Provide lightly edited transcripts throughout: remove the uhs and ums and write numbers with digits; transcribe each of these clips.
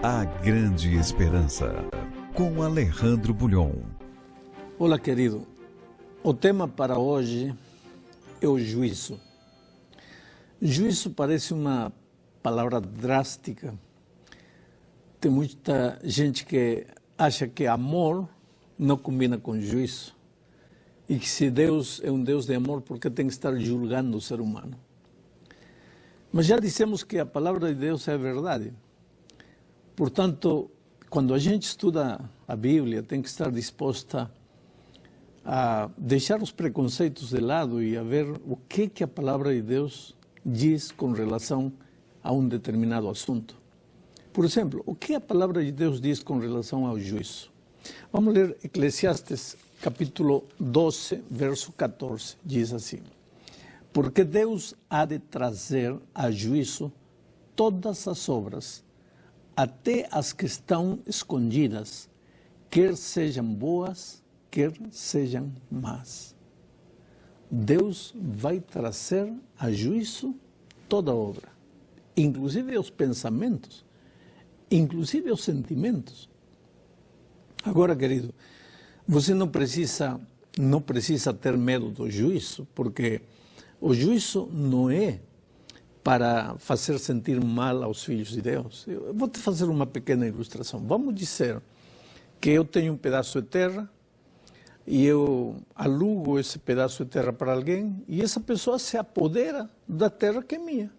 A Grande Esperança, com Alejandro Bulhon. Olá, querido. O tema para hoje é o juízo. Juízo parece uma palavra drástica. Tem muita gente que acha que amor não combina com juízo. E que se Deus é um Deus de amor, por que tem que estar julgando o ser humano? Mas já dissemos que a palavra de Deus é a verdade. Portanto, quando a gente estuda a Bíblia, tem que estar disposta a deixar os preconceitos de lado e a ver o que a palavra de Deus diz com relação a um determinado assunto. Por exemplo, o que a palavra de Deus diz com relação ao juízo? Vamos ler Eclesiastes, capítulo 12, verso 14. Diz assim: porque Deus há de trazer a juízo todas as obras, até as que estão escondidas, quer sejam boas, quer sejam más. Deus vai trazer a juízo toda obra, inclusive os pensamentos, inclusive os sentimentos. Agora, querido, você não precisa ter medo do juízo, porque o juízo não é para fazer sentir mal aos filhos de Deus. Eu vou te fazer uma pequena ilustração. Vamos dizer que eu tenho um pedaço de terra e eu alugo esse pedaço de terra para alguém e essa pessoa se apodera da terra que é minha.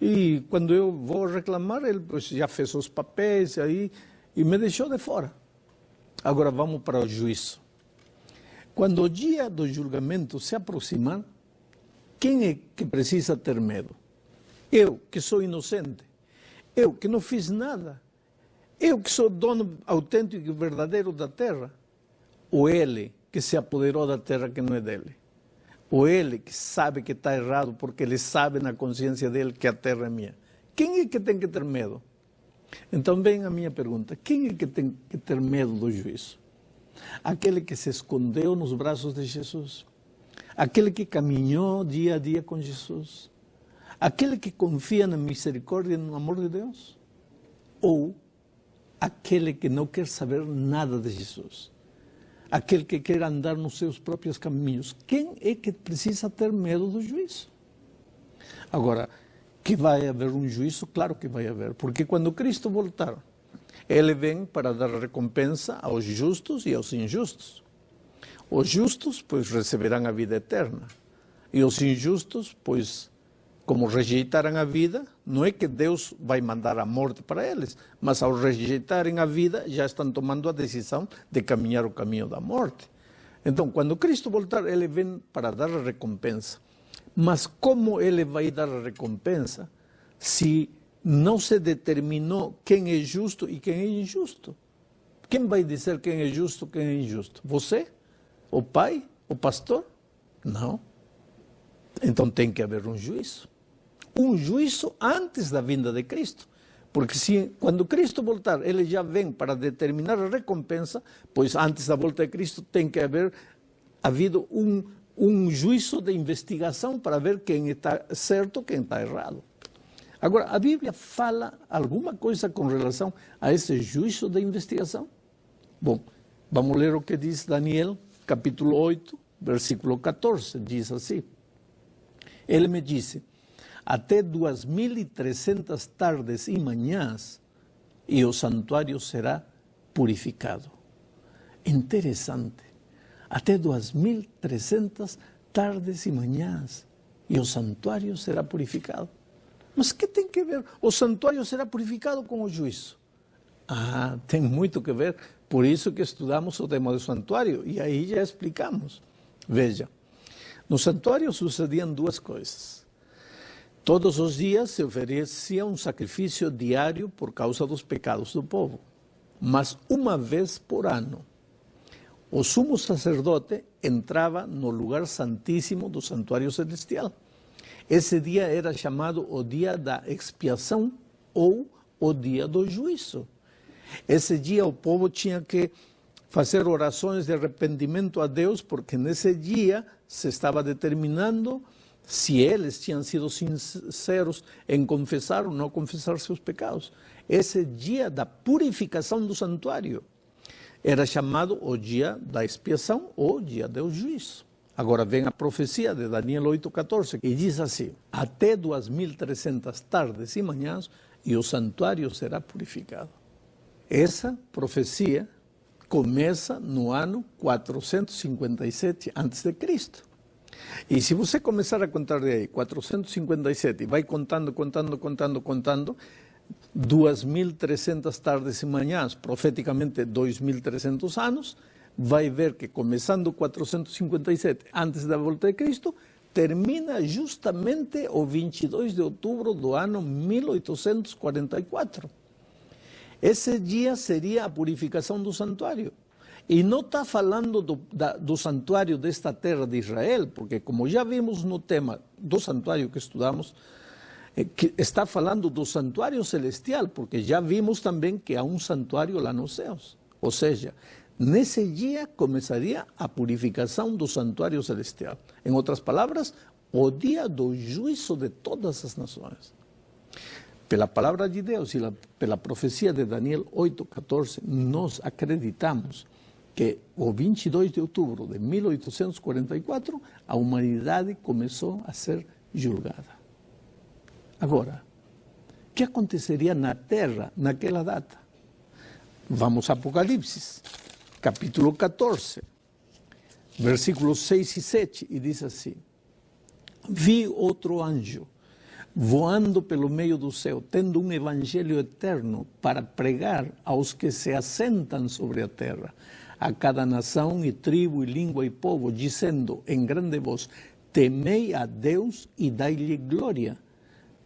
E quando eu vou reclamar, ele já fez os papéis aí e me deixou de fora. Agora vamos para o juízo. Quando o dia do julgamento se aproximar, quem é que precisa ter medo? Eu, que sou inocente. Eu, que não fiz nada. Eu, que sou dono autêntico e verdadeiro da terra. Ou ele, que se apoderou da terra que não é dele. Ou ele, que sabe que está errado, porque ele sabe na consciência dele que a terra é minha. Quem é que tem que ter medo? Então vem a minha pergunta. Quem é que tem que ter medo do juízo? Aquele que se escondeu nos braços de Jesus? Aquele que caminhou dia a dia com Jesus? Aquele que confia na misericórdia e no amor de Deus? Ou aquele que não quer saber nada de Jesus? Aquele que quer andar nos seus próprios caminhos? Quem é que precisa ter medo do juízo? Agora, que vai haver um juízo? Claro que vai haver, porque quando Cristo voltar, Ele vem para dar recompensa aos justos e aos injustos. Os justos, pois, receberão a vida eterna. E os injustos, pois, como rejeitaram a vida, não é que Deus vai mandar a morte para eles, mas ao rejeitarem a vida, já estão tomando a decisão de caminhar o caminho da morte. Então, quando Cristo voltar, Ele vem para dar a recompensa. Mas como Ele vai dar a recompensa se não se determinou quem é justo e quem é injusto? Quem vai dizer quem é justo e quem é injusto? Você? O pai? O pastor? Não. Então tem que haver um juízo. Um juízo antes da vinda de Cristo. Porque quando Cristo voltar, Ele já vem para determinar a recompensa, pois antes da volta de Cristo tem que haver havido um juízo de investigação para ver quem está certo e quem está errado. Agora, a Bíblia fala alguma coisa com relação a esse juízo de investigação? Bom, vamos ler o que diz Daniel, capítulo 8, versículo 14, diz assim: Ele me disse, até 2.300 tardes e manhãs, e o santuário será purificado. Interessante. Até 2.300 tardes e manhãs, e o santuário será purificado. Mas que tem que ver? O santuário será purificado com o juízo. Ah, tem muito que ver. Por isso que estudamos o tema do santuário, e aí já explicamos. Veja, no santuário sucediam duas coisas. Todos os dias se oferecia um sacrifício diário por causa dos pecados do povo. Mas uma vez por ano, o sumo sacerdote entrava no lugar santíssimo do santuário celestial. Esse dia era chamado o dia da expiação ou o dia do juízo. Esse dia o povo tinha que fazer orações de arrependimento a Deus, porque nesse dia se estava determinando se eles tinham sido sinceros em confessar ou não confessar seus pecados. esse dia da purificação do santuário. Era chamado o dia da expiação ou dia do juízo. Agora vem a profecia de Daniel 8,14, que diz assim: até 2.300 tardes e manhãs, e o santuário será purificado. Essa profecia começa no ano 457 a.C. E se você começar a contar de aí, 457, e vai contando, 2.300 tardes e manhãs, profeticamente 2.300 anos, vai ver que começando 457 antes da volta de Cristo, termina justamente o 22 de outubro do ano 1844. Esse dia seria a purificação do santuário. E não está falando do santuário desta terra de Israel, porque como já vimos no tema do santuário que estudamos, que está falando do santuário celestial, porque já vimos também que há um santuário lá nos céus. Ou seja, nesse dia começaria a purificação do santuário celestial. Em outras palavras, o dia do juízo de todas as nações. Pela palavra de Deus e pela profecia de Daniel 8,14, nós acreditamos que o 22 de outubro de 1844, a humanidade começou a ser julgada. Agora, o que aconteceria na Terra naquela data? Vamos a Apocalipse, capítulo 14, versículos 6 e 7, e diz assim: vi outro anjo voando pelo meio do céu, tendo um evangelho eterno para pregar aos que se assentam sobre a terra, a cada nação e tribo e língua e povo, dizendo em grande voz: temei a Deus e dai-lhe glória,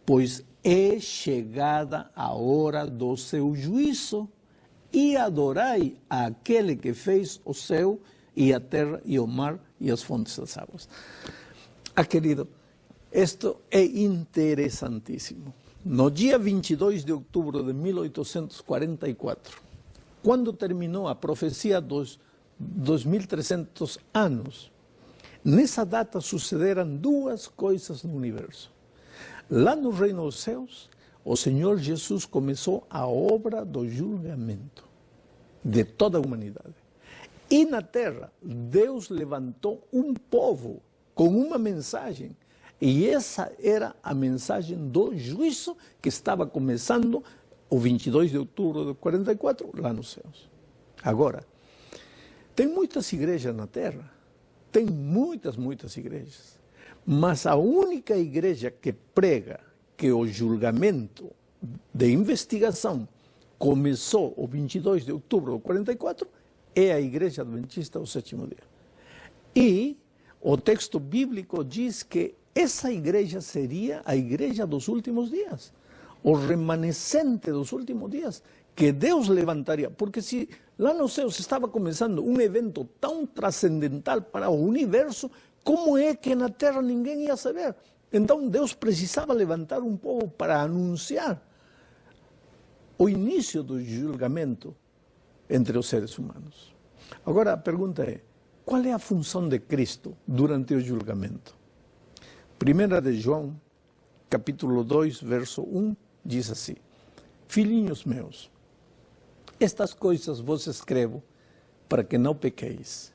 pois é chegada a hora do seu juízo, e adorai aquele que fez o céu e a terra e o mar e as fontes das águas. Querido, isto é interessantíssimo. No dia 22 de outubro de 1844, quando terminou a profecia dos 2.300 anos, nessa data sucederam duas coisas no universo. Lá no reino dos céus, o Senhor Jesus começou a obra do julgamento de toda a humanidade. E na terra, Deus levantou um povo com uma mensagem. E essa era a mensagem do juízo que estava começando o 22 de outubro de 44, lá nos céus. Agora, tem muitas igrejas na terra, tem muitas igrejas, mas a única igreja que prega que o julgamento de investigação começou o 22 de outubro de 44 é a Igreja Adventista do Sétimo Dia. E o texto bíblico diz que essa igreja seria a igreja dos últimos dias, o remanescente dos últimos dias, que Deus levantaria. Porque se lá nos céus estava começando um evento tão transcendental para o universo, como é que na terra ninguém ia saber? Então Deus precisava levantar um povo para anunciar o início do julgamento entre os seres humanos. Agora a pergunta é: qual é a função de Cristo durante o julgamento? 1 de João, capítulo 2, verso 1, diz assim: filhinhos meus, estas coisas vos escrevo para que não pequeis.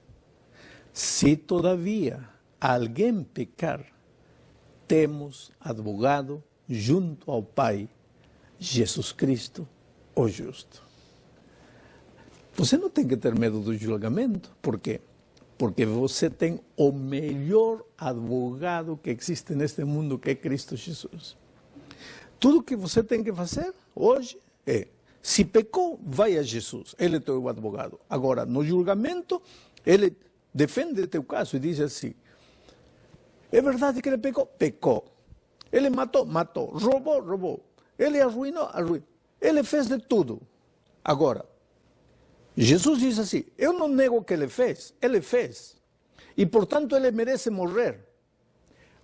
Se todavia alguém pecar, temos advogado junto ao Pai, Jesus Cristo, o justo. Você não tem que ter medo do julgamento. Por quê? Porque você tem o melhor advogado que existe neste mundo, que é Cristo Jesus. Tudo que você tem que fazer hoje é: se pecou, vai a Jesus, Ele é teu advogado. Agora, no julgamento, Ele defende teu caso e diz assim: é verdade que ele pecou? Pecou. Ele matou? Matou. Roubou? Roubou. Ele arruinou? Arruinou. Ele fez de tudo. Agora, Jesus diz assim: eu não nego o que ele fez. E, portanto, ele merece morrer.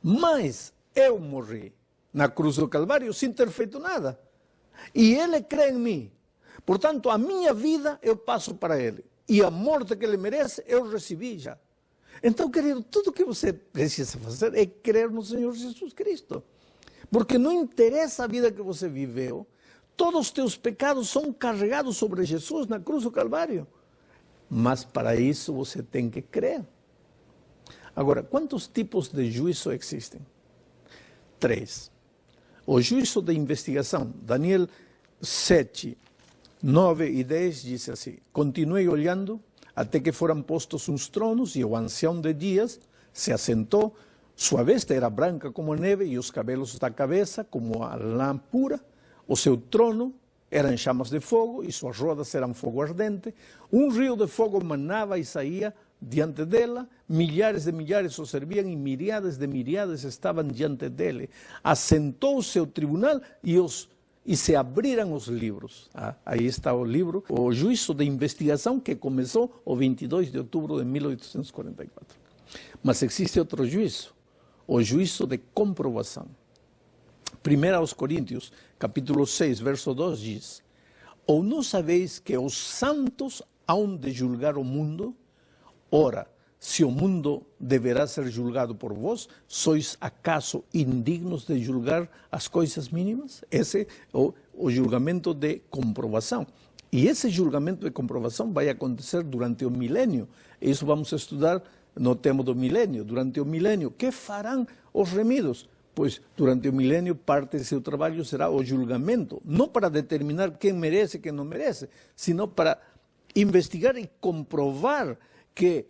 Mas eu morri na cruz do Calvário sem ter feito nada. E ele crê em mim. Portanto, a minha vida eu passo para ele. E a morte que ele merece eu recebi já. Então, querido, tudo o que você precisa fazer é crer no Senhor Jesus Cristo. Porque não interessa a vida que você viveu, Todos os teus pecados são carregados sobre Jesus na cruz do Calvário. Mas para isso você tem que crer. Agora, quantos tipos de juízo existem? 3. O juízo de investigação. Daniel 7, 9 e 10 diz assim: continuei olhando até que foram postos uns tronos, e o ancião de dias se assentou. Sua veste era branca como a neve, e os cabelos da cabeça como a lã pura. O seu trono eram chamas de fogo, e suas rodas eram fogo ardente. Um rio de fogo manava e saía diante dela. Milhares de milhares o serviam, e miríades de miríades estavam diante dele. Assentou o seu tribunal, e se abriram os livros. Aí está o livro, o juízo de investigação, que começou o 22 de outubro de 1844. Mas existe outro juízo, o juízo de comprovação. 1 aos Coríntios, capítulo 6, verso 2 diz: ou não sabeis que os santos hão de julgar o mundo? Ora, se o mundo deverá ser julgado por vós, sois acaso indignos de julgar as coisas mínimas? Esse é o julgamento de comprovação. E esse julgamento de comprovação vai acontecer durante o milênio. Isso vamos estudar no tema do milênio. Durante o milênio, que farão os remidos? Pois durante o milênio parte de seu trabalho será o julgamento, não para determinar quem merece e quem não merece, sino para investigar e comprovar que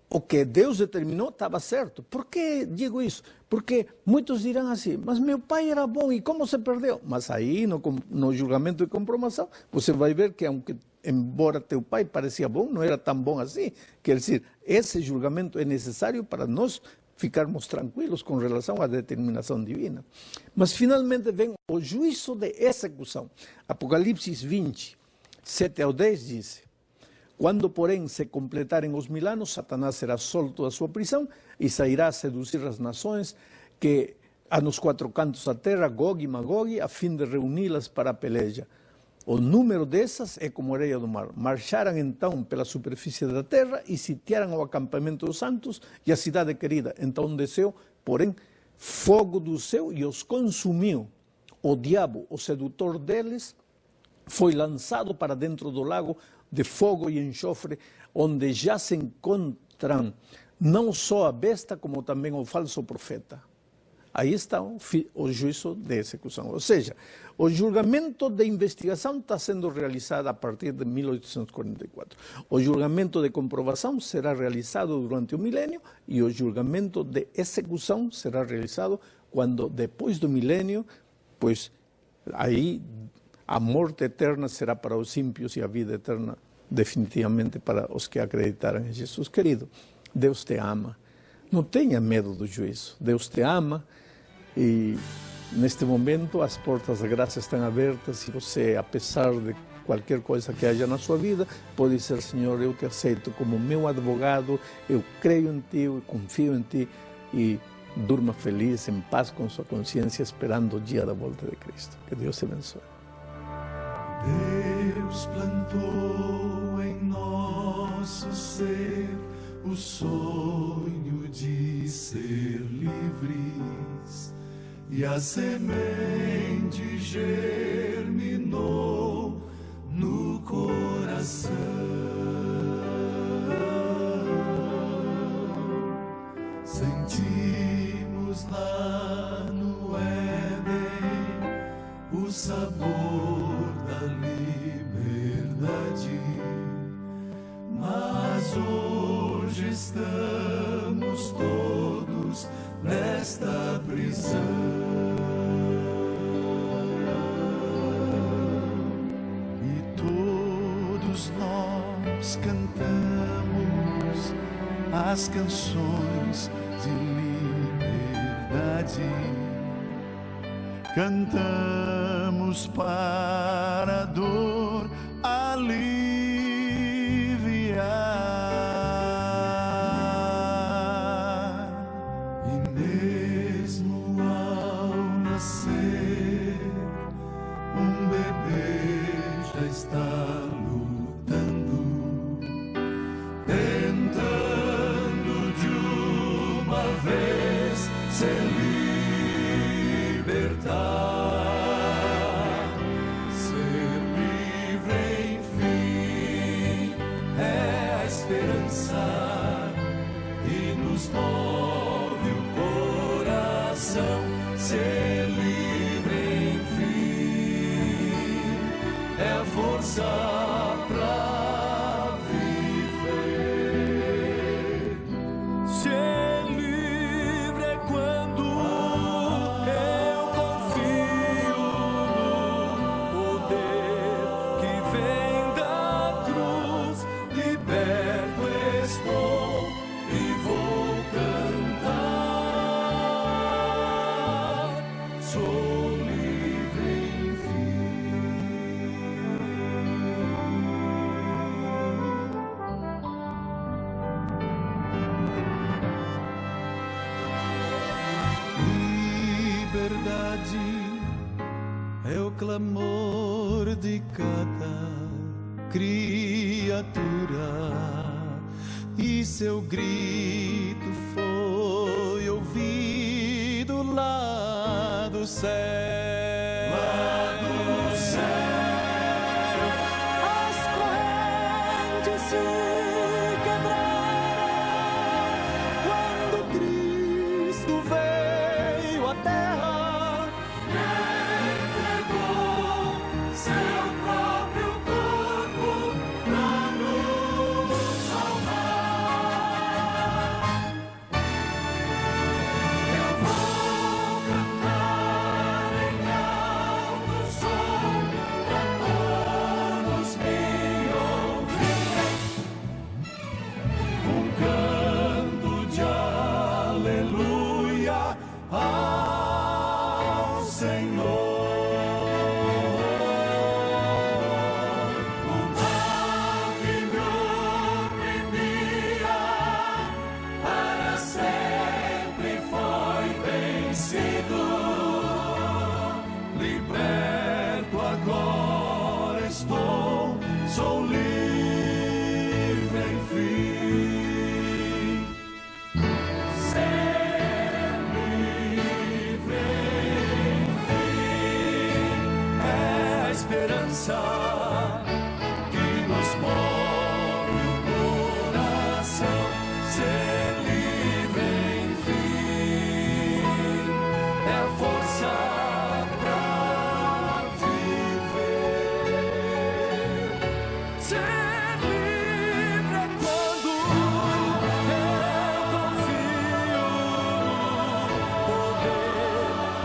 o que Deus determinou estava certo. Por que digo isso? Porque muitos dirão assim: mas meu pai era bom, e como se perdeu? Mas aí no julgamento de comprovação você vai ver que, embora teu pai parecia bom, não era tão bom assim. Quer dizer, esse julgamento é necessário para nós ficarmos tranquilos com relação à determinação divina. Mas finalmente vem o juízo de execução. Apocalipse 20, 7 ao 10 diz: quando, porém, se completarem os 1000 anos, Satanás será solto da sua prisão e sairá a seduzir as nações que há nos 4 cantos da terra, Gog e Magog, a fim de reuni-las para a peleja. O número dessas é como a areia do mar. Marcharam então pela superfície da terra e sitiaram o acampamento dos santos e a cidade querida. Então desceu, porém, fogo do céu e os consumiu. O diabo, o sedutor deles, foi lançado para dentro do lago de fogo e enxofre, onde já se encontram não só a besta, como também o falso profeta. Aí está o juízo de execução. Ou seja, o julgamento de investigação está sendo realizado a partir de 1844. O julgamento de comprovação será realizado durante o milênio, e o julgamento de execução será realizado quando, depois do milênio, pois aí a morte eterna será para os ímpios e a vida eterna definitivamente para os que acreditaram em Jesus. Querido, Deus te ama. Não tenha medo do juízo. Deus te ama e neste momento as portas da graça estão abertas, e você, apesar de qualquer coisa que haja na sua vida, pode dizer: Senhor, eu te aceito como meu advogado, eu creio em Ti, eu confio em Ti, e durma feliz, em paz com sua consciência, esperando o dia da volta de Cristo. Que Deus te abençoe. Deus plantou em nosso ser o sonho de ser livres, e a semente germinou no coração. Sentimos lá no Éden o sabor da liberdade, mas hoje estamos todos nesta prisão. E todos nós cantamos as canções de liberdade. Cantamos para a dor aliviar. E mesmo ao nascer, um bebê já está lutando, tentando de uma vez ser libertar. nos move o coração, ser livre enfim, é a força pra viver. Ser livre é quando eu confio no poder que vem da cruz. Liberto estou e vou cantar. Sou livre enfim. Liberdade é o clamor de cada criatura, e seu grito foi ouvido lá do céu. Lá do céu, as correntes se quebraram quando Cristo veio à terra. Entregou seu próprio corpo pra nos salvar. Eu vou cantar em alto som pra todos me ouvirem, um canto de aleluia ao Senhor. O mal que me oprimia para sempre foi vencido. Liberto agora estou, sou livre enfim. Ser livre enfim é a esperança que nos move o coração. Ser livre enfim é a força pra viver. Ser livre é quando eu confio no poder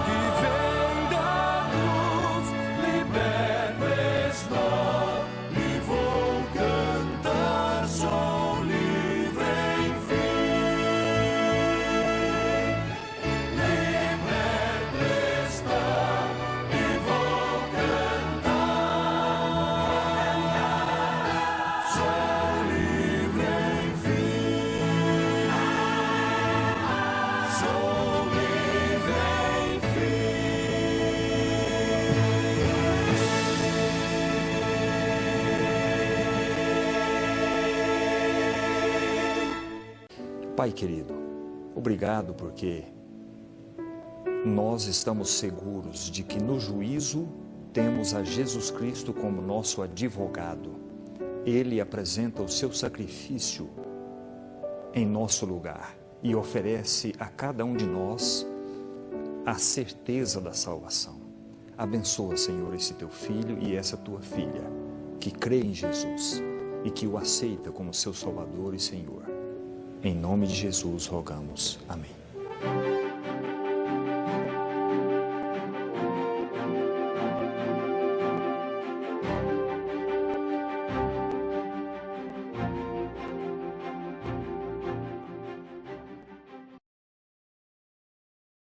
que vem da cruz. Liberto estou e vou cantar. Sou livre enfim. Liberto estou e vou cantar. Sou livre enfim. Sou livre enfim. Pai querido, obrigado porque nós estamos seguros de que no juízo temos a Jesus Cristo como nosso advogado. Ele apresenta o seu sacrifício em nosso lugar e oferece a cada um de nós a certeza da salvação. Abençoa, Senhor, esse teu filho e essa tua filha que crê em Jesus e que o aceita como seu Salvador e Senhor. Em nome de Jesus rogamos. Amém.